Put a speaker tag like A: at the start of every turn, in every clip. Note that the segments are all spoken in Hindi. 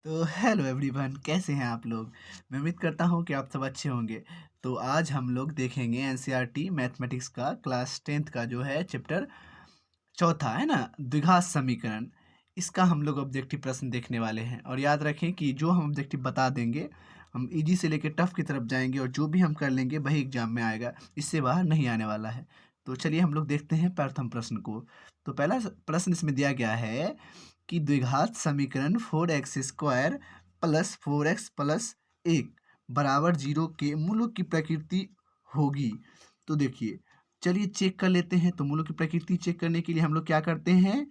A: तो हेलो एवरीवन, कैसे हैं आप लोग। मैं उम्मीद करता हूं कि आप सब अच्छे होंगे। तो आज हम लोग देखेंगे एनसीईआरटी मैथमेटिक्स का क्लास 10th का जो है चैप्टर चौथा है ना, द्विघात समीकरण। इसका हम लोग ऑब्जेक्टिव प्रश्न देखने वाले हैं और याद रखें कि जो हम ऑब्जेक्टिव बता देंगे हम इजी से लेकर टफ की तरफ जाएंगे और जो भी हम कर लेंगे वही एग्जाम में आएगा, इससे बाहर नहीं आने वाला है। तो चलिए हम लोग देखते हैं प्रथम प्रश्न को। तो पहला प्रश्न इसमें दिया गया है कि द्विघात समीकरण 4x² प्लस 4x प्लस 1 बराबर 0 के मूलों की प्रकृति होगी। तो देखिए, चलिए चेक कर लेते हैं। तो मूलों की प्रकृति चेक करने के लिए हम लोग क्या करते हैं,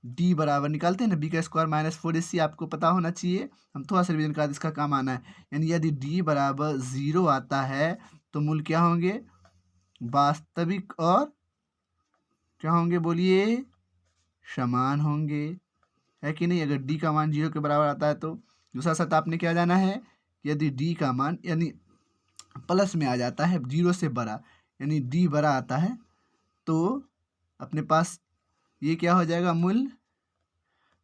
A: डी बराबर निकालते हैं ना, बी का स्क्वायर माइनस 4ac आपको पता होना चाहिए। हम थोड़ा सा रिवीजन का इसका काम आना है। यानी यदि डी बराबर 0 आता है तो मूल क्या होंगे, वास्तविक और क्या होंगे बोलिए, समान होंगे, है कि नहीं। अगर डी का मान 0 के बराबर आता है तो दूसरा शर्त आपने क्या जाना है, यदि डी का मान यानी प्लस में आ जाता है 0 से बड़ा, यानी डी बड़ा आता है तो अपने पास ये क्या हो जाएगा, मूल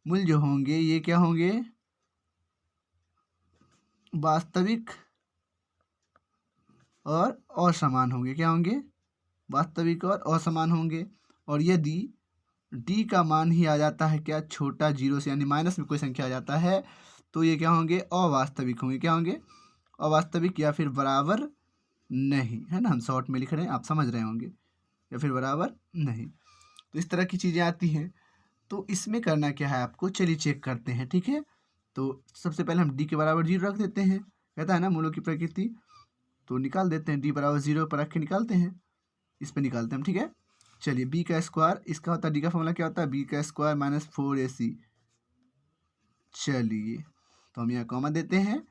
A: जो होंगे ये क्या होंगे, वास्तविक और असमान होंगे। क्या होंगे, वास्तविक और असमान होंगे। और यदि डी का मान ही आ जाता है क्या, छोटा 0 से, यानी माइनस में कोई संख्या आ जाता है तो ये क्या होंगे, अवास्तविक होंगे। क्या होंगे, अवास्तविक या फिर बराबर नहीं, है ना। हम शॉर्ट में लिख रहे हैं, आप समझ रहे होंगे, या फिर बराबर नहीं। तो इस तरह की चीज़ें आती हैं। तो इसमें करना क्या है आपको, चलिए चेक करते हैं, ठीक है। तो सबसे पहले हम डी के बराबर 0 रख देते हैं, कहता है ना मूलों की प्रकृति। तो निकाल देते हैं, डी बराबर 0 पर रख के निकालते हैं, इस पर निकालते हैं, ठीक है। चलिए बी का स्क्वायर, इसका होता है डी का फॉर्मूला क्या होता है, बी का स्क्वायर माइनस 4ac। चलिए तो हम यहाँ कॉमा देते हैं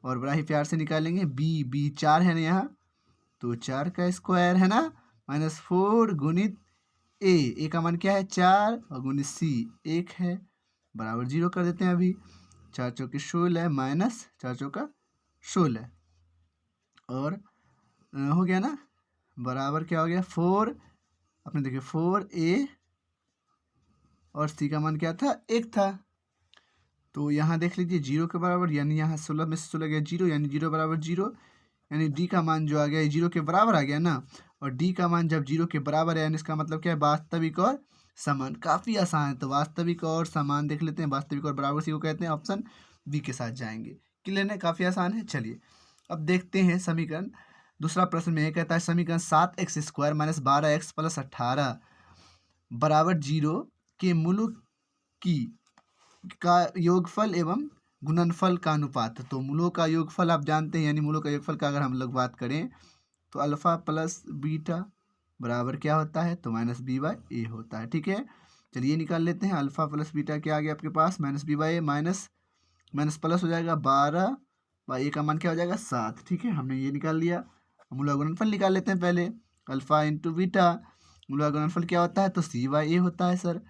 A: और बड़ा ही प्यार से निकालेंगे। बी 4 है ना यहाँ, तो 4 का स्क्वायर है ना, माइनस 4 गुणित ए का मान क्या है 4 और गुणित सी 1 है, बराबर 0 कर देते हैं। अभी 4 चौके 16 माइनस 4 चौका 16 और हो गया ना, बराबर क्या हो गया 4। अपने देखिए 4a और सी का मान क्या था, 1 था। तो यहाँ देख लीजिए 0 के बराबर, यानी यहाँ 16 में से 16 गया 0, यानी 0 बराबर 0, यानी डी का मान जो आ गया 0 के बराबर आ गया ना। और डी का मान जब 0 के बराबर है यानी इसका मतलब क्या है, वास्तविक और समान। काफ़ी आसान है। तो वास्तविक और समान देख लेते हैं, वास्तविक और बराबर सी को कहते हैं, ऑप्शन बी के साथ जाएंगे। क्लियर है, काफ़ी आसान है। चलिए अब देखते हैं समीकरण। दूसरा प्रश्न में ये कहता है समीकरण 7x² माइनस 12x प्लस 18 बराबर 0 के मूलों की का योगफल एवं गुणनफल का अनुपात। तो मूलों का योगफल आप जानते हैं, यानी मूलों का योगफल का अगर हम लोग बात करें तो अल्फ़ा प्लस बीटा बराबर क्या होता है, तो माइनस बी बाई ए होता है, ठीक है। चलिए निकाल लेते हैं, अल्फ़ा प्लस बीटा क्या आ गया आपके पास, minus B by A, minus minus plus हो जाएगा 12 बाई ए का मान क्या हो जाएगा 7, ठीक है। हमने ये निकाल लिया। मूला गुणनफल निकाल लेते हैं पहले, अल्फ़ा इंटू बीटा, मूला गुणनफल क्या होता है, तो सी बाई ए होता है सर।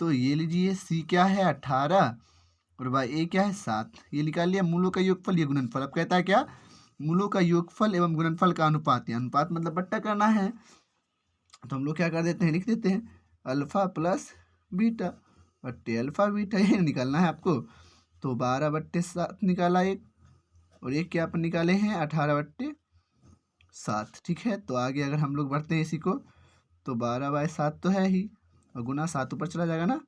A: तो ये लीजिए सी क्या है 18 और बाई ए क्या है 7, ये निकाल लिया। मूलों का योगफल ये गुणनफल। अब कहता है क्या, मूलों का योगफल एवं गुणनफल का अनुपात, या अनुपात मतलब बट्टा करना है। तो हम लोग क्या कर देते हैं, लिख देते हैं अल्फ़ा प्लस बीटा बट्टे अल्फ़ा बीटा, ये निकालना है आपको। तो 12/7 निकाला एक, और एक क्या अपन निकाले हैं 18/7, ठीक है। तो आगे अगर हम लोग बढ़ते हैं इसी को, तो 12/7 तो है ही, और गुना 7 ऊपर चला जाएगा ना,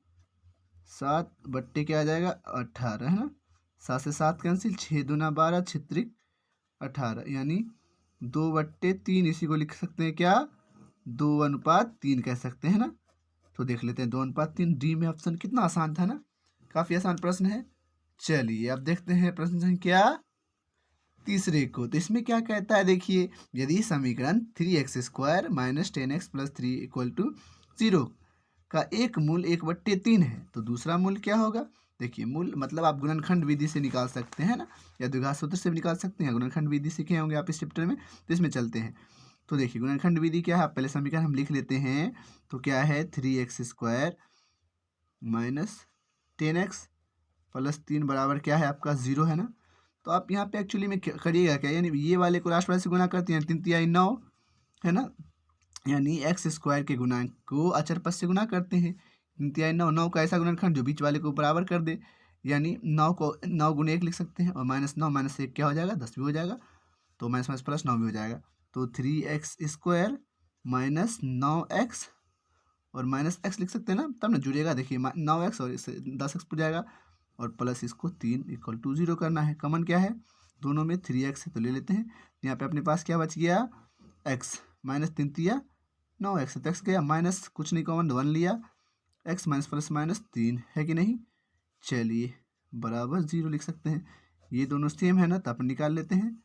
A: 7 बट्टे क्या आ जाएगा 18, है ना। 7 से 7 कैंसिल, 6 दूना 12 छित्रिक 18, यानी 2/3 इसी को लिख सकते हैं क्या, 2:3 कह सकते हैं ना। तो देख लेते हैं 2:3, डी में ऑप्शन। कितना आसान था ना, काफ़ी आसान प्रश्न है। चलिए अब देखते हैं प्रश्न संख्या तीसरे को। तो इसमें क्या कहता है, देखिए यदि समीकरण 3x² minus 10x plus 3 equal to 0 का एक मूल 1/3 है तो दूसरा मूल क्या होगा। देखिए मूल मतलब आप गुणनखंड विधि से निकाल सकते हैं ना, या द्विघात सूत्र से भी निकाल सकते हैं, गुणनखंड विधि सीखे होंगे आप इस चैप्टर में, तो इसमें चलते हैं। तो देखिए गुणनखंड विधि क्या है, आप पहले समीकरण हम लिख लेते हैं। तो क्या है 3x² माइनस 10x प्लस 3 बराबर क्या है आपका 0, है ना। तो आप यहाँ पे एक्चुअली में करिएगा क्या, यानी ये वाले को लास्ट वाले से गुना करते हैं, 3×3 9, है ना। यानी x² के गुणांक को अचर पद से गुना करते हैं, 3×3 9, 9 का ऐसा गुणनखंड जो बीच वाले को बराबर कर दे, यानी 9 को 9 गुने 1 लिख सकते हैं, और -9 माइनस 1 क्या हो जाएगा, 10 भी हो जाएगा, तो माइनस माइनस प्लस 9 भी हो जाएगा। तो 3x² माइनस 9x और माइनस x लिख सकते हैं ना, तब ना जुड़ेगा। देखिए 9x और इससे 10x हो जाएगा, और प्लस इसको 3 = 0 करना है। कॉमन क्या है दोनों में, 3x है तो ले लेते हैं। यहाँ पे अपने पास क्या बच गया, x माइनस 3 तिया 9x, तो x गया माइनस, कुछ नहीं कॉमन 1 लिया, x माइनस प्लस माइनस 3 है कि नहीं। चलिए बराबर 0 लिख सकते हैं, ये दोनों सेम है ना, तो अपन निकाल लेते हैं।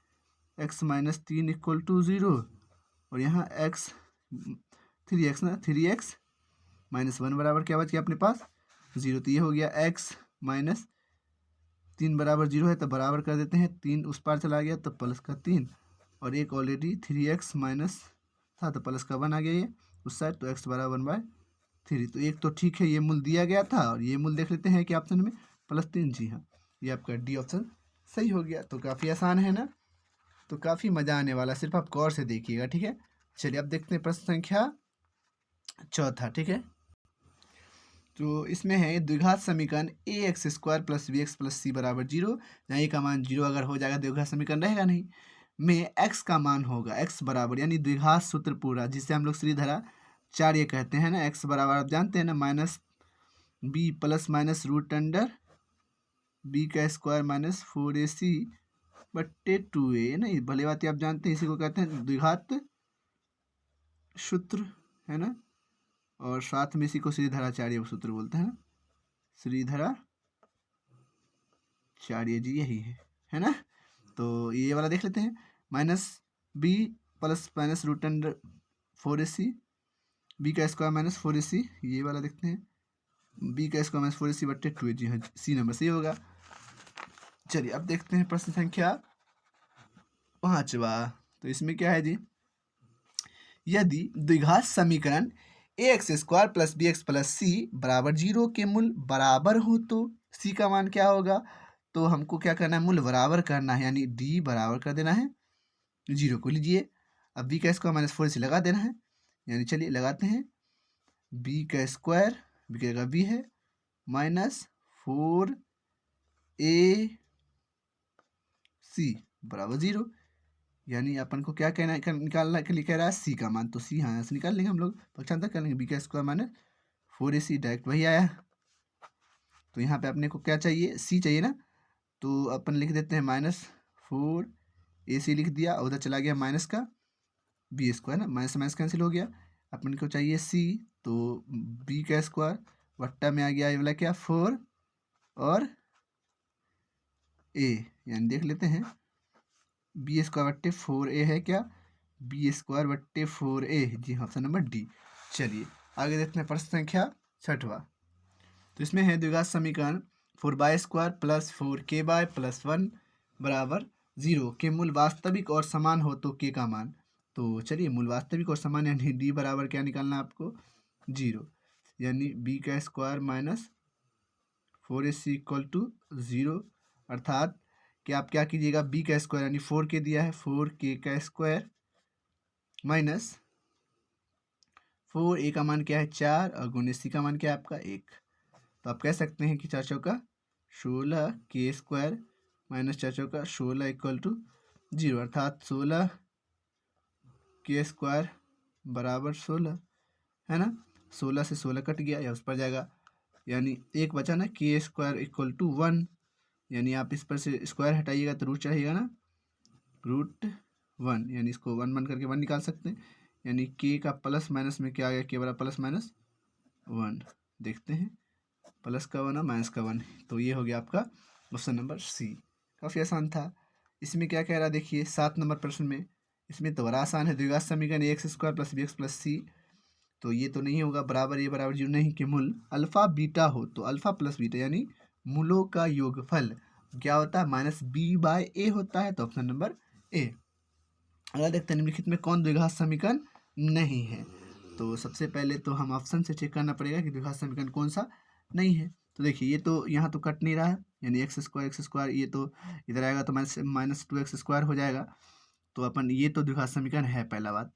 A: x माइनस 3 = 0, और यहाँ x 3x ना, 3x माइनस 1 बराबर क्या बच गया अपने पास 0, तो ये हो गया x माइनस 3 बराबर 0 है, तो बराबर कर देते हैं, 3 उस पार चला गया तो प्लस का 3, और एक ऑलरेडी 3x माइनस था तो प्लस का 1 आ गया ये उस साइड, तो x बराबर 1/3। तो एक तो ठीक है, ये मूल दिया गया था, और ये मूल देख लेते हैं कि ऑप्शन में +3, जी हाँ, ये आपका डी ऑप्शन सही हो गया। तो काफ़ी आसान है ना, तो काफ़ी मज़ा आने वाला, सिर्फ आप गौर से देखिएगा, ठीक है। चलिए अब देखते हैं प्रश्न संख्या 4, ठीक है। तो इसमें है द्विघात समीकरण ax² + bx + c बराबर 0, जहाँ a का मान 0 अगर हो जाएगा द्विघात समीकरण रहेगा नहीं, में x का मान होगा x बराबर, यानी द्विघात सूत्र पूरा, जिसे हम लोग श्रीधरा 4 ये कहते हैं ना, x बराबर आप जानते हैं ना, -b ± √b² माइनस 4ac/2a, नहीं भले बात आप जानते हैं, इसी को कहते हैं द्विघात सूत्र, है ना, और साथ में इसी को श्रीधराचार्य सूत्र बोलते हैं, श्रीधराचार्य जी यही है ना। तो ये वाला देख लेते हैं, -b ± √4ac, b² minus 4ac, ये वाला देखते हैं, b² माइनस 4ac/2a, जी हाँ, सी नंबर सही होगा। चलिए अब देखते हैं प्रश्न संख्या 5। तो इसमें क्या है जी, यदि द्विघात समीकरण ax² + bx + c बराबर 0 के मूल बराबर हो तो c का मान क्या होगा। तो हमको क्या करना है, मूल बराबर करना है, यानी d बराबर कर देना है 0 को। लीजिए अब b² माइनस 4ac लगा देना है, यानी चलिए लगाते हैं, b², b की जगह b है, माइनस 4ac बराबर 0, यानी अपन को क्या कहना है, निकालना के लिए कह रहा है c का मान, तो c यहाँ से निकाल लेंगे हम लोग, पक्षांतर कर लेंगे, b² माइनस 4ac डायरेक्ट वही आया। तो यहाँ पे अपने को क्या चाहिए, c चाहिए ना, तो अपन लिख देते हैं -4ac लिख दिया, उधर चला गया माइनस का b² ना, माइनस माइनस कैंसिल हो गया, अपन को चाहिए c, तो b² वट्टा में आ गया ये वाला क्या 4 और a, यानी देख लेते हैं b²/4a है क्या, b²/4a, जी हाँ, ऑप्शन नंबर डी। चलिए आगे देखते हैं प्रश्न संख्या 6। तो इसमें है द्विघात समीकरण 4y² + 4k + 1 बराबर 0 के मूल वास्तविक और समान हो तो k का मान। तो चलिए मूल वास्तविक और समान, यानी d बराबर क्या निकालना है आपको 0, यानी b² माइनस 4ac = 0, अर्थात कि आप क्या कीजिएगा, b² यानी 4k दिया है, 4k² माइनस 4a का मान क्या है 4, और गुणे c का मान क्या है आपका 1। तो आप कह सकते हैं कि 4 चौका 16 k² माइनस 4 चौका 16 = 0, अर्थात 16 k² बराबर 16, है ना, 16 से 16 कट गया या उस पर जाएगा, यानी एक बचा ना, k² = 1, यानी आप इस पर से स्क्वायर हटाइएगा तो रूट चाहिएगा ना, √1, यानी इसको 1 1 करके 1 निकाल सकते हैं, यानी k का प्लस माइनस में क्या आ गया, k बराबर प्लस माइनस 1, देखते हैं प्लस का 1 और माइनस का 1, तो ये हो गया आपका ऑप्शन नंबर सी। काफ़ी आसान था। इसमें क्या कह रहा है देखिए 7 नंबर प्रश्न में, इसमें तो बड़ा आसान है, द्विघात समीकरण ax² + bx + c, तो ये तो नहीं होगा, बराबर ये बराबर 0 नहीं, कि मूल अल्फा बीटा हो तो अल्फा प्लस बीटा यानी मूलों का योगफल क्या होता है, -b/a होता है, तो ऑप्शन नंबर ए। अगर देखते हैं निम्नलिखित में कौन द्विघात समीकरण नहीं है, तो सबसे पहले तो हम ऑप्शन से चेक करना पड़ेगा कि द्विघात समीकरण कौन सा नहीं है। तो देखिए ये तो यहाँ तो कट नहीं रहा है, यानी x², ये तो इधर आएगा तो -2x² हो जाएगा, तो अपन ये तो द्विघात समीकरण है पहला बात।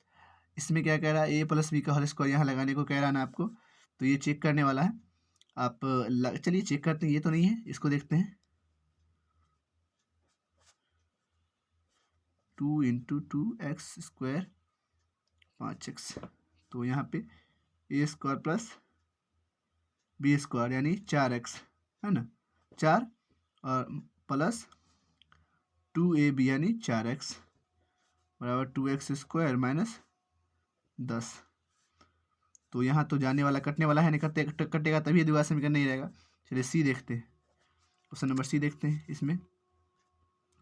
A: इसमें क्या कह रहा है, a + b² यहाँ लगाने को कह रहा है ना आपको, तो ये चेक करने वाला है। आप चलिए चेक करते हैं, ये तो नहीं है, इसको देखते हैं। 2 इंटू 2x² 5x, तो यहाँ पे a² प्लस b² यानी 4x है ना, 4 और प्लस 2ab यानी 4x बराबर 2x² माइनस 10। तो यहाँ तो जाने वाला कटने वाला है, नहीं कटेगा तभी द्विघात समीकरण नहीं रहेगा। चलिए सी देखते हैं, क्वेश्चन नंबर सी देखते हैं। इसमें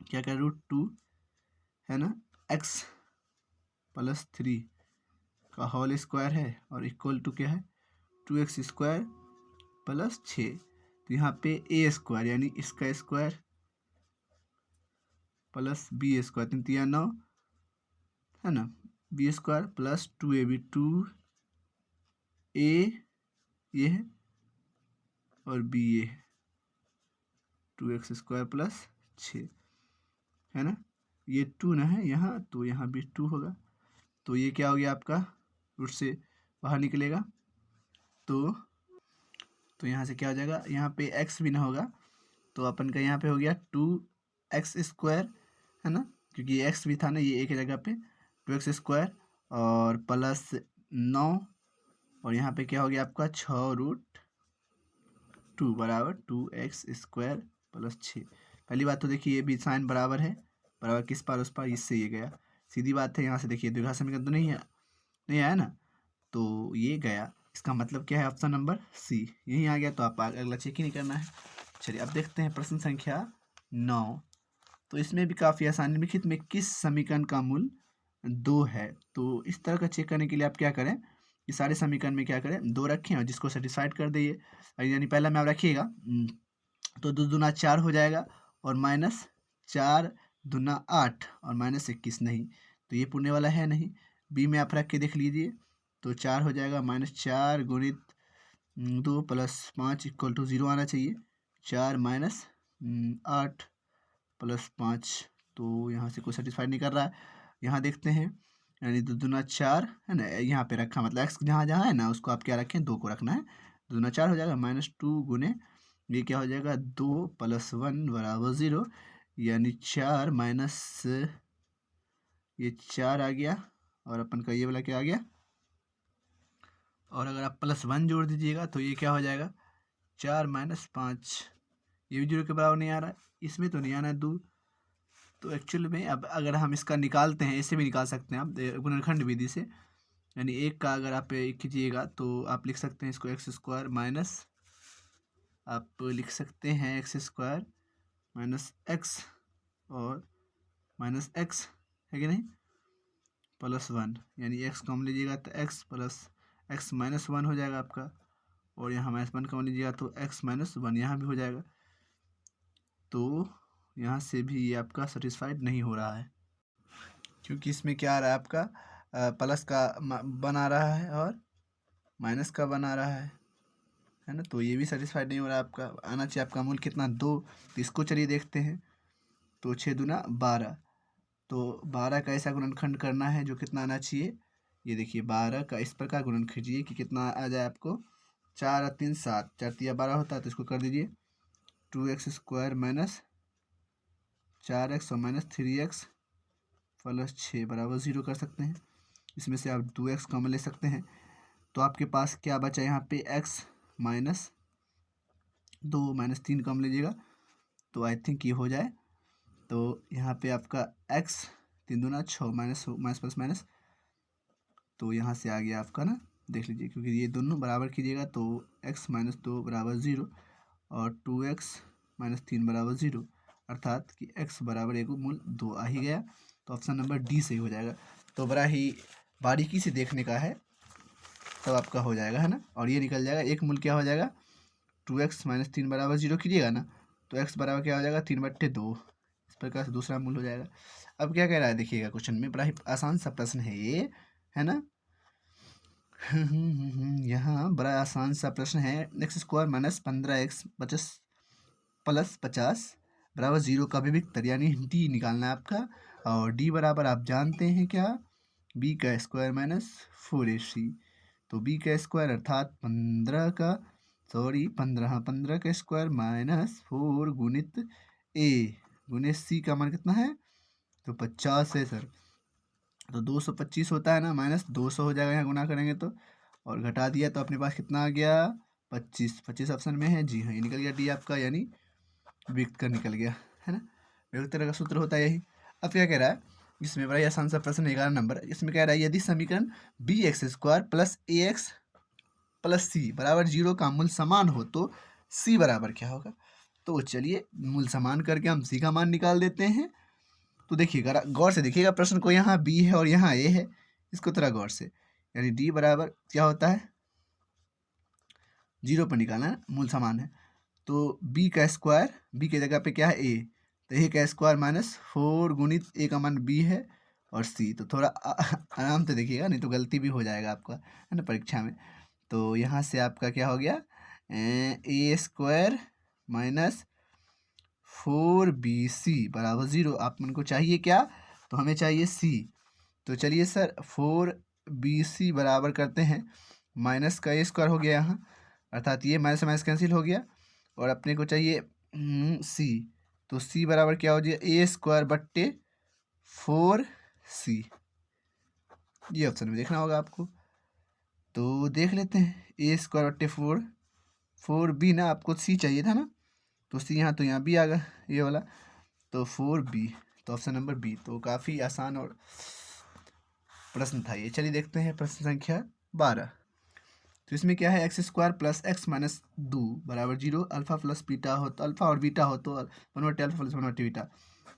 A: क्या क्या √2 है ना, x प्लस 3 का होल स्क्वायर है और इक्वल टू क्या है 2x² प्लस 6। तो यहाँ पे a² यानी इसका स्क्वायर प्लस b² 3 3 9 है ना, b² प्लस 2ab 2a ये है और b ये है 2x² प्लस 6 है ना, ये 2 ना है यहाँ, तो यहाँ भी 2 होगा। तो ये क्या हो गया आपका, रूट से बाहर निकलेगा तो यहाँ से क्या हो जाएगा, यहाँ पे x भी ना होगा तो अपन का यहाँ पे हो गया 2x² है ना, क्योंकि ये x भी था ना, ये एक जगह पे 2x² और प्लस 9 और यहाँ पे क्या हो गया आपका 6√2 बराबर 2x² प्लस 6। पहली बात तो देखिए ये भी साइन बराबर है, बराबर किस पार उस पार, इससे ये गया, सीधी बात है। यहाँ से देखिए द्विघात समीकरण तो नहीं आया ना, तो ये गया। इसका मतलब क्या है, ऑप्शन नंबर सी यहीं आ गया। तो आप अगला चेक ही नहीं करना है। चलिए अब देखते हैं प्रश्न संख्या 9। तो इसमें भी काफ़ी आसान, निम्नलिखित में किस समीकरण का मूल 2 है। तो इस तरह का चेक करने के लिए आप क्या करें, ये सारे समीकरण में क्या करें 2 रखें और जिसको सेटिस्फाइड कर दिए, यानी पहला में आप रखिएगा तो 2 दूना 4 हो जाएगा और माइनस 4 दूना 8 और माइनस 21 नहीं, तो ये पुण्य वाला है नहीं। बी में आप रख के देख लीजिए तो 4 हो जाएगा, -4 गुणित 2 प्लस 5 इक्वल टू 0 आना चाहिए। 4 माइनस 8 प्लस 5, तो यहाँ से कोई सेटिस्फाइड नहीं कर रहा है। यहाँ देखते हैं, यानी 2 दूना 4 है ना, यहाँ पे रखा मतलब एक्स जहाँ जहाँ है ना उसको आप क्या रखें 2 को रखना है। 2 दूना 4 हो जाएगा, -2 गुने ये क्या हो जाएगा 2 प्लस 1 बराबर 0, यानी 4 माइनस ये 4 आ गया और अपन का ये वाला क्या आ गया, और अगर आप +1 जोड़ दीजिएगा तो ये क्या हो जाएगा 4 माइनस 5, ये भी 0 के बराबर नहीं आ रहा है, इसमें तो नहीं आना है 2। तो एक्चुअल में अब अगर हम इसका निकालते हैं, ऐसे भी निकाल सकते हैं आप गुणनखंड विधि से, यानी 1 का अगर आप कीजिएगा तो आप लिख सकते हैं इसको x² माइनस, आप लिख सकते हैं x² माइनस x और माइनस x है कि नहीं, +1, यानी x कम लीजिएगा तो x प्लस x माइनस 1 हो जाएगा आपका, और यहाँ -1 कम लीजिएगा तो x माइनस 1 यहाँ भी हो जाएगा। तो यहाँ से भी ये आपका सेटिस्फाइड नहीं हो रहा है, क्योंकि इसमें क्या आ रहा है आपका प्लस का बना रहा है और माइनस का बना रहा है ना, तो ये भी सेटिस्फाइड नहीं हो रहा है आपका। आना चाहिए आपका मूल कितना 2, तो इसको चलिए देखते हैं। तो 6 दूना 12, तो 12 का ऐसा गुणनखंड करना है जो कितना आना चाहिए, ये देखिए 12 का इस प्रकार गुणन कीजिए कि कितना आ जाए आपको, 4 और 3 7, 4 3 12 होता है, तो इसको कर दीजिए 2x² माइनस 4x और माइनस 3x प्लस 6 बराबर 0 कर सकते हैं। इसमें से आप 2x कॉमन ले सकते हैं, तो आपके पास क्या बचा यहाँ पे x माइनस 2 माइनस 3 कॉमन लीजिएगा तो आई थिंक ये हो जाए। तो यहाँ पे आपका x 3 दूना 6 माइनस माइनस प्लस माइनस, तो यहाँ से आ गया आपका ना, देख लीजिए क्योंकि ये दोनों बराबर कीजिएगा तो x माइनस 2 बराबर 0 और 2x माइनस 3 बराबर 0, अर्थात कि x बराबर एक मूल 2 आ ही गया। तो ऑप्शन नंबर डी सही हो जाएगा। तो बड़ा ही बारीकी से देखने का है, तब आपका हो जाएगा है ना, और ये निकल जाएगा एक मूल क्या हो जाएगा 2x माइनस 3 बराबर 0 कीजिएगा ना, तो x बराबर क्या हो जाएगा 3/2, इस प्रकार से दूसरा मूल हो जाएगा। अब क्या कह रहा है देखिएगा, क्वेश्चन में बड़ा ही आसान सा प्रश्न है ये, है ना। यहाँ बड़ा आसान सा प्रश्न है, x² माइनस 15x प्लस 50 बराबर 0 का विविक्तर यानी डी निकालना है आपका, और डी बराबर आप जानते हैं क्या, b का स्क्वायर माइनस 4ac। तो b का स्क्वायर अर्थात 15 का सॉरी 15, 15 का स्क्वायर माइनस 4 गुणित ए गुणित सी का मान कितना है, तो 50 है सर। तो 225 होता है ना, माइनस 200 हो जाएगा यहाँ गुना करेंगे तो, और घटा दिया तो अपने पास कितना आ गया 25। 25 ऑप्शन में है, जी हाँ, ये निकल गया डी आपका, यानी व्यक्त कर निकल गया, है ना। व्यक्त का सूत्र होता है यही। अब क्या कह रहा है, इसमें बड़ा ही आसान सा प्रश्न 11 नंबर, इसमें कह रहा है यदि समीकरण बी एक्स स्क्वायर प्लस ए एक्स प्लस सी बराबर 0 का मूल समान हो तो सी बराबर क्या होगा। तो चलिए मूल समान करके हम सी का मान निकाल देते हैं। तो देखिएगा, गौर से देखिएगा प्रश्न को, यहाँ बी है और यहाँ ए है, इसको थोड़ा गौर से, यानी डी बराबर क्या होता है 0 पर निकालना है, मूल समान है। तो बी का स्क्वायर, बी की जगह पे क्या है ए, तो ए का स्क्वायर माइनस 4 गुणित ए का मान बी है और सी, तो थोड़ा आराम से देखिएगा नहीं तो गलती भी हो जाएगा आपका, है ना, परीक्षा में। तो यहाँ से आपका क्या हो गया ए स्क्वायर माइनस 4bc बराबर 0। आप मन को चाहिए क्या, तो हमें चाहिए c। तो चलिए सर 4bc बराबर करते हैं, माइनस का ए स्क्वायर हो गया यहाँ, अर्थात ये माइनस माइनस कैंसिल हो गया, और अपने को चाहिए c। तो c बराबर क्या हो जाए ए स्क्वायर बट्टे 4c, ये ऑप्शन में देखना होगा आपको। तो देख लेते हैं, ए स्क्वायर बट्टे 4b ना, आपको c चाहिए था ना, तो सी यहाँ, तो यहाँ बी आ गया ये वाला, तो 4b, तो ऑप्शन नंबर बी। तो काफ़ी आसान और प्रश्न था ये। चलिए देखते हैं प्रश्न संख्या 12। तो इसमें क्या है, x square plus x minus 2 बराबर 0, अल्फा प्लस बीटा हो तो अल्फा और बीटा हो तो 1/2 अल्फा प्लस 1/2 बीटा,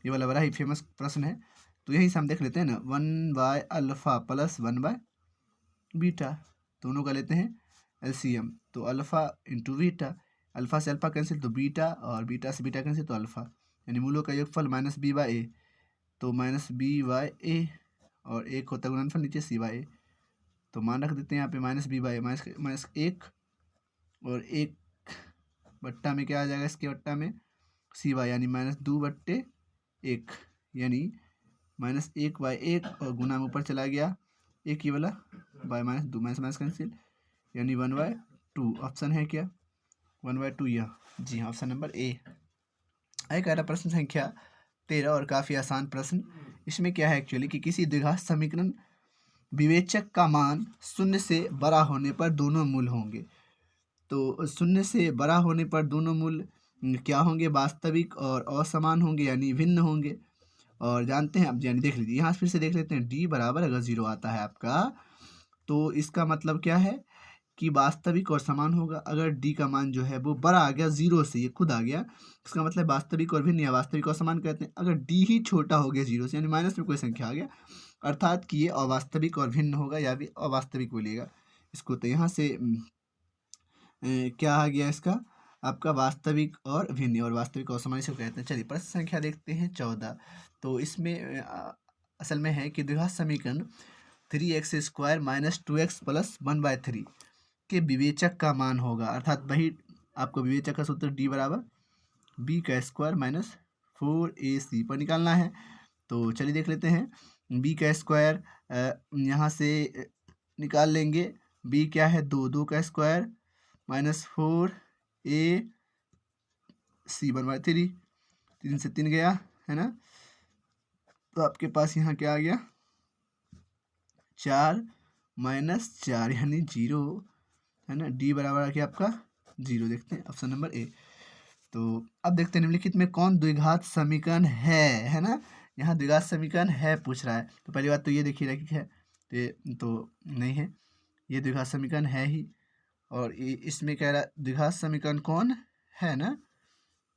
A: ये वाला बड़ा ही फेमस प्रश्न है। तो यही से हम देख लेते हैं ना, 1/अल्फा प्लस 1/बीटा, दोनों का लेते हैं एलसीएम, तो अल्फा इंटू बीटा, अल्फा से अल्फा कैंसिल तो बीटा, और बीटा से बीटा कैंसिल तो अल्फा, यानी मूलों का योगफल माइनस बी बाई ए, तो माइनस बी बाई ए, और एक होता है गुणनफल नीचे सी बाई ए, तो मान रख देते हैं यहाँ पे माइनस बी बाई माइनस 1, और 1 बट्टा में क्या आ जाएगा, इसके बट्टा में सी बाई, यानी माइनस 2/1, यानी माइनस 1/1, और गुना में ऊपर चला गया एक ही वाला bye minus 2, minus minus cancel, यानी 1/2। ऑप्शन है क्या 1/2, यह जी हाँ, ऑप्शन नंबर ए। आगे कह रहा प्रश्न संख्या 13, और काफ़ी आसान प्रश्न। इसमें क्या है एक्चुअली कि किसी द्विघात समीकरण विवेचक का मान 0 से बड़ा होने पर दोनों मूल होंगे। तो 0 से बड़ा होने पर दोनों मूल क्या होंगे, वास्तविक और असमान होंगे, यानी भिन्न होंगे। और जानते हैं अब, यानी देख लीजिए यहाँ फिर से देख लेते हैं, डी बराबर अगर 0 आता है आपका, तो इसका मतलब क्या है कि वास्तविक और समान होगा। अगर डी का मान जो है वो बड़ा आ गया 0 से, ये खुद आ गया, इसका मतलब वास्तविक और भिन्न, या वास्तविक और समान कहते हैं। अगर डी ही छोटा हो गया 0 से, यानी माइनस में कोई संख्या आ गया, अर्थात कि ये अवास्तविक और भिन्न होगा, या भी अवास्तविक बोलिएगा इसको। तो यहाँ से क्या आ गया इसका आपका वास्तविक और भिन्न, और वास्तविक और समान इसको कहते हैं। चलिए प्रश्न संख्या देखते हैं 14। तो इसमें असल में है कि द्विघात समीकरण 3x square minus 2x plus 1/3 के विवेचक का मान होगा, अर्थात वही आपको विवेचक का सूत्र डी बराबर बी का स्क्वायर माइनस 4ac पर निकालना है। तो चलिए देख लेते हैं, बी का स्क्वायर यहाँ से निकाल लेंगे, बी क्या है 2 का स्क्वायर माइनस 4ac 1/3, 3 से 3 गया, है ना, तो आपके पास यहाँ क्या आ गया 4 माइनस 4, यानी 0, है ना। डी बराबर आ गया आपका 0, देखते हैं ऑप्शन नंबर ए। तो अब देखते हैं निम्नलिखित में कौन द्विघात समीकरण है ना, यहाँ द्विघात समीकरण है पूछ रहा है। तो पहली बात तो ये देखिए कि है, तो नहीं है, ये द्विघात समीकरण है ही, और इसमें कह रहा है द्विघात समीकरण कौन है ना,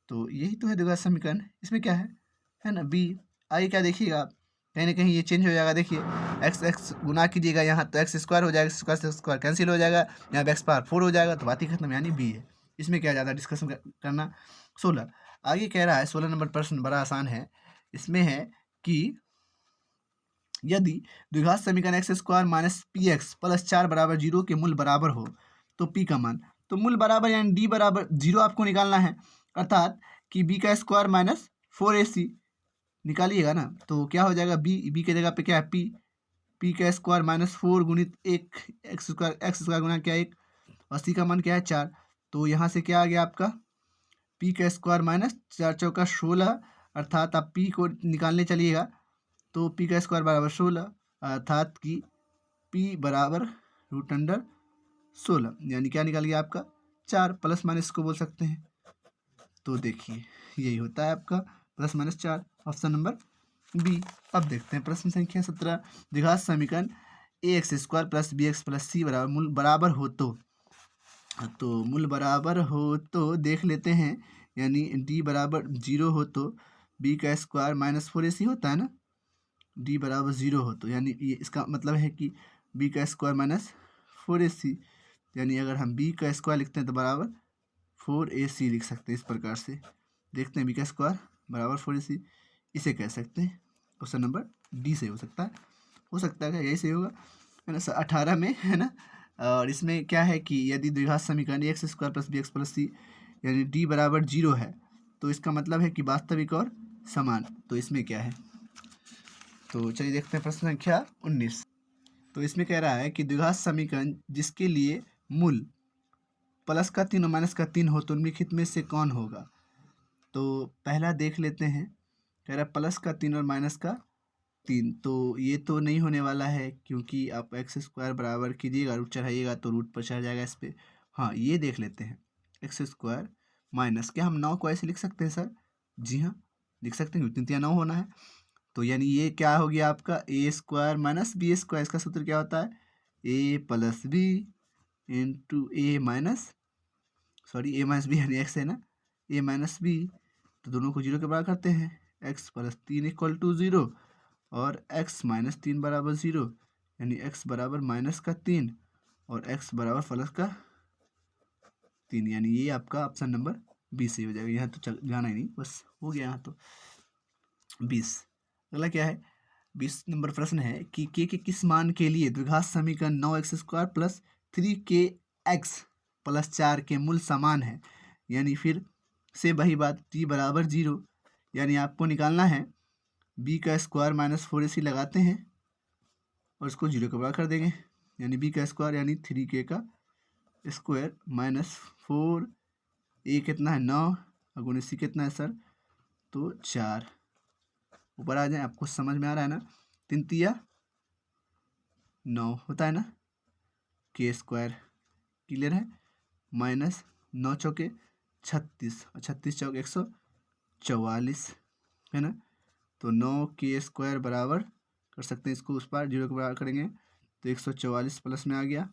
A: तो यही तो है द्विघात समीकरण। इसमें क्या है ना बी। आगे क्या देखिएगा, कहीं ना कहीं ये चेंज हो जाएगा, देखिए x गुना कीजिएगा यहाँ तो x स्क्वायर हो जाएगा, स्क्वायर से स्क्वायर कैंसिल हो जाएगा, यहाँ पे x पावर 4 हो जाएगा, तो बात ही खत्म, यानी बी है। इसमें क्या ज़्यादा डिस्कशन करना। 16 आगे कह रहा है, 16 नंबर प्रश्न बड़ा आसान है। इसमें है कि यदि द्विघात समीकरण x square minus P x plus 4 बराबर 0 के मूल बराबर हो तो पी का मान, तो मूल बराबर यानी डी बराबर 0 आपको निकालना है, अर्थात कि बी का स्क्वायर माइनस 4ac निकालिएगा ना, तो क्या हो जाएगा बी के जगह पे क्या है पी का स्क्वायर माइनस 4 गुणित 1 एक्स स्क्वायर गुना क्या 1, और सी का मान क्या है 4, तो यहाँ से क्या आ गया आपका पी का स्क्वायर माइनस 4 चौका 16, अर्थात आप पी को निकालने चलिएगा तो पी का स्क्वायर बराबर 16, अर्थात कि पी बराबर √16, यानी क्या निकल गया आपका 4, प्लस माइनस को बोल सकते हैं। तो देखिए यही होता है आपका +-4, ऑप्शन नंबर बी। अब देखते हैं प्रश्न संख्या 17, द्विघात समीकरण ax² + bx + c बराबर मूल बराबर हो तो मूल बराबर हो तो देख लेते हैं, यानी d बराबर 0 हो तो b का स्क्वायर -4ac होता है ना, d बराबर 0 हो तो यानी ये इसका मतलब है कि b का स्क्वायर -4ac, यानी अगर हम b का स्क्वायर लिखते हैं तो बराबर 4ac लिख सकते हैं। इस प्रकार से देखते हैं b का स्क्वायर बराबर 4ac, इसे कह सकते हैं क्वेश्चन नंबर डी से हो सकता है क्या, यही से होगा, है ना। 18 में, है ना। और इसमें क्या है कि यदि द्विघात समीकरण ax² + bx + c यानी d बराबर 0 है तो इसका मतलब है कि वास्तविक और समान। तो इसमें क्या है, तो चलिए देखते हैं प्रश्न संख्या 19। तो इसमें कह रहा है कि द्विघात समीकरण जिसके लिए मूल +3 और -3 हो तो निम्नलिखित में से कौन होगा। तो पहला देख लेते हैं, कह रहा है +3 और -3, तो ये तो नहीं होने वाला है क्योंकि आप x² बराबर कीजिएगा, रूट चढ़ाइएगा तो रूट पर चढ़ जाएगा इस पर। हाँ, ये देख लेते हैं x² माइनस, क्या हम 9 को ऐसे लिख सकते हैं सर? जी हाँ, लिख सकते हैं, 3 9 होना है। तो यानी ये क्या हो गया आपका a² - b², इसका सूत्र क्या होता है a + b into a - b यानी x है ना, a - b, तो दोनों को 0 के बराबर करते हैं, x + 3 = 0 और x - 3 बराबर 0, यानी x बराबर -3 और x बराबर +3, यानी ये आपका ऑप्शन नंबर 20 सही हो जाएगा। यहाँ तो जाना ही नहीं, बस हो गया यहाँ तो 20। अगला क्या है, 20 नंबर प्रश्न है कि k के किस मान के लिए द्विघात समीकरण 9x² + 3kx + 4 के मूल समान है। यानी फिर से वही बात, t बराबर 0, यानी आपको निकालना है b का स्क्वायर -4ac लगाते हैं और इसको 0 के बराबर कर देंगे, यानी b का स्क्वायर यानी 3k का स्क्वायर -4a कितना है 9 और c कितना है सर, तो 4। ऊपर आ जाए, आपको समझ में आ रहा है ना, 3 तिया 9 होता है ना, k² क्लियर है, -9 चौके 36 और 36 चौके 144, है ना। तो 9k² बराबर कर सकते हैं, इसको उस पार 0 के बराबर करेंगे तो 144 प्लस में आ गया,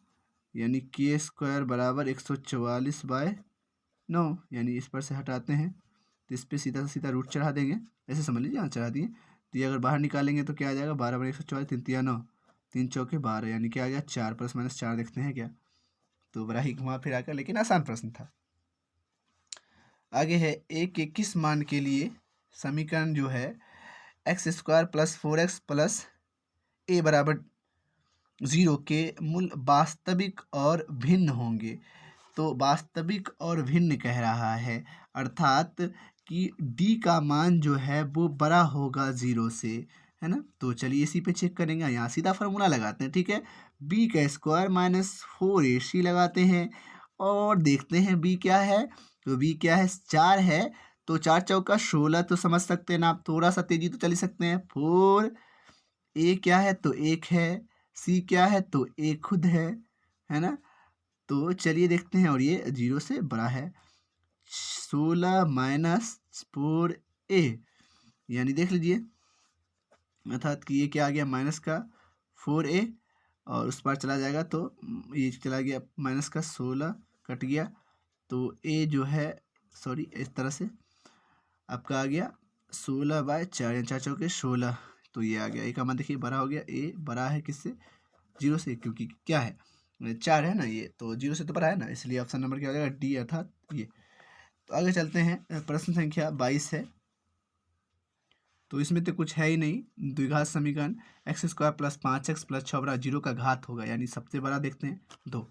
A: यानी k² बराबर 144/9, यानी इस पर से हटाते हैं तो इस पर सीधा सीधा रूट चढ़ा देंगे, ऐसे समझ लीजिए, यहाँ चढ़ा दिए। तो ये अगर बाहर निकालेंगे तो क्या आ जाएगा, 12 × 144, 3 तिया 9, 3 चौके 12, यानी क्या आ गया 4 + -4 देखते हैं क्या। तो बड़ा ही घुमा फिरा कर लेकिन आसान प्रश्न था। आगे है a के किस मान के लिए समीकरण जो है x² + 4x + a बराबर 0 के मूल वास्तविक और भिन्न होंगे। तो वास्तविक और भिन्न कह रहा है, अर्थात कि d का मान जो है वो बड़ा होगा 0 से, है ना। तो चलिए इसी पे चेक करेंगे, यहाँ सीधा फार्मूला लगाते हैं, ठीक है। b का स्क्वायर -4ac लगाते हैं और देखते हैं b क्या है, तो b क्या है 4 है, तो 4 चौका 16, तो समझ सकते हैं ना आप, थोड़ा सा तेजी तो चल सकते हैं। 4 a क्या है तो 1 है, c क्या है तो a खुद है ना। तो चलिए देखते हैं, और ये 0 से बड़ा है, 16 - 4a, यानी देख लीजिए, अर्थात कि ये क्या आ गया -4a और उस पार चला जाएगा तो ये चला गया -16 कट गया, तो a जो है, सॉरी इस तरह से आपका आ गया 16/4, 4 चौके 16, तो ये आ गया, a का मान देखिए बड़ा हो गया, a बड़ा है किससे 0 से, क्योंकि क्या है 4 है ना, ये तो 0 से तो बड़ा है ना, इसलिए ऑप्शन नंबर क्या हो जाएगा डी, अर्थात ये। तो आगे चलते हैं, प्रश्न संख्या 22 है। तो इसमें तो कुछ है ही नहीं, द्विघात समीकरण x² + 5x + 6 बराबर 0 का घात होगा, यानी सबसे बड़ा देखते हैं 2।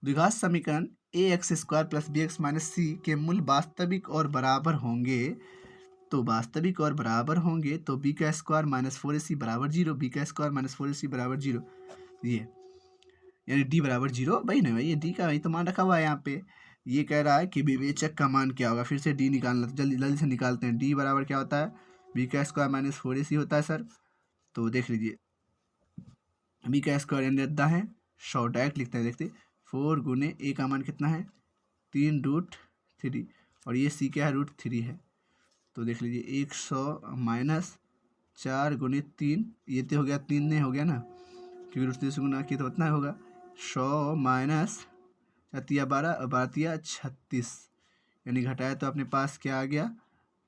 A: द्विघात समीकरण ax² + bx - c के मूल वास्तविक और बराबर होंगे, तो वास्तविक और बराबर होंगे तो b का स्क्वायर -4ac बराबर 0, b का स्क्वायर -4ac बराबर 0, ये यानी d बराबर 0, वही नहीं भाई, ये d का वही तो मान रखा हुआ है यहाँ पे। ये कह रहा है कि विवेचक का मान क्या होगा। फिर से डी निकालना, तो जल्दी जल्दी से निकालते हैं। डी बराबर क्या होता है, बी का स्क्वायर माइनस 4ac होता है सर। तो देख लीजिए बी का स्क्वायर यानी 10 है, 100 डायरेक्ट लिखते हैं। देखते 4 गुने ए का मान कितना है 3√3 और ये सी क्या है √3 है। तो देख लीजिए 100 माइनस 4 गुने 3, ये तो हो गया 3 नहीं हो गया ना, क्योंकि √3 से गुना किया तो उतना होगा। 100 माइनस 12 और 12 36 यानी घटाया तो अपने पास क्या आ गया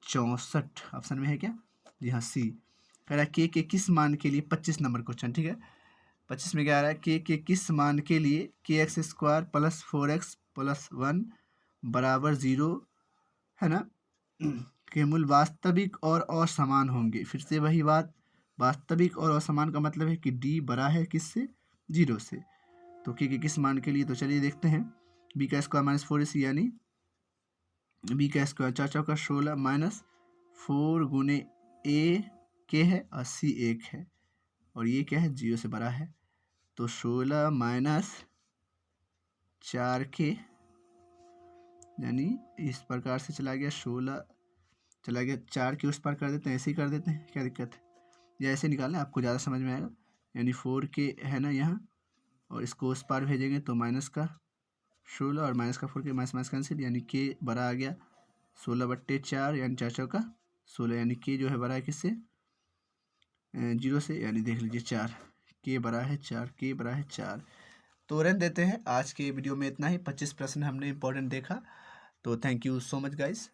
A: 64। ऑप्शन में है क्या, जी हाँ सी। कह रहा है के किस मान के लिए 25 नंबर क्वेश्चन, ठीक है। 25 में क्या आ रहा है के किस मान के लिए kx² + 4x + 1 बराबर 0 है ना के मूल वास्तविक और असमान होंगे। फिर से वही बात, वास्तविक और असमान का मतलब है कि डी बड़ा है किससे 0 से। तो के किस मान के लिए, तो चलिए देखते हैं। बी का स्क्वायर माइनस 4ac यानी बी का स्क्वायर 4 चौका 16 माइनस 4 गुने ए के है और सी 1 है और ये क्या है 0 से बड़ा है। तो 16 माइनस 4 के यानी इस प्रकार से चला गया, 16 चला गया 4 के उस पार कर देते हैं, ऐसे ही कर देते हैं, क्या दिक्कत है। या ऐसे निकालना आपको ज़्यादा समझ में आएगा। यानी 4 के है ना यहाँ, और इसको उस पार भेजेंगे तो माइनस का 16 और माइनस का 4 के माइनस माइनस कैंसिल, यानी के बड़ा आ गया 16/4 यानी 4 चौका 16, यानी के जो है बड़ा है किससे 0 से, यानी देख लीजिए 4, के बड़ा है 4, के बड़ा है 4। तो रहने देते हैं, आज के वीडियो में इतना ही। 25 प्रश्न हमने इंपॉर्टेंट देखा। तो thank you so much guys.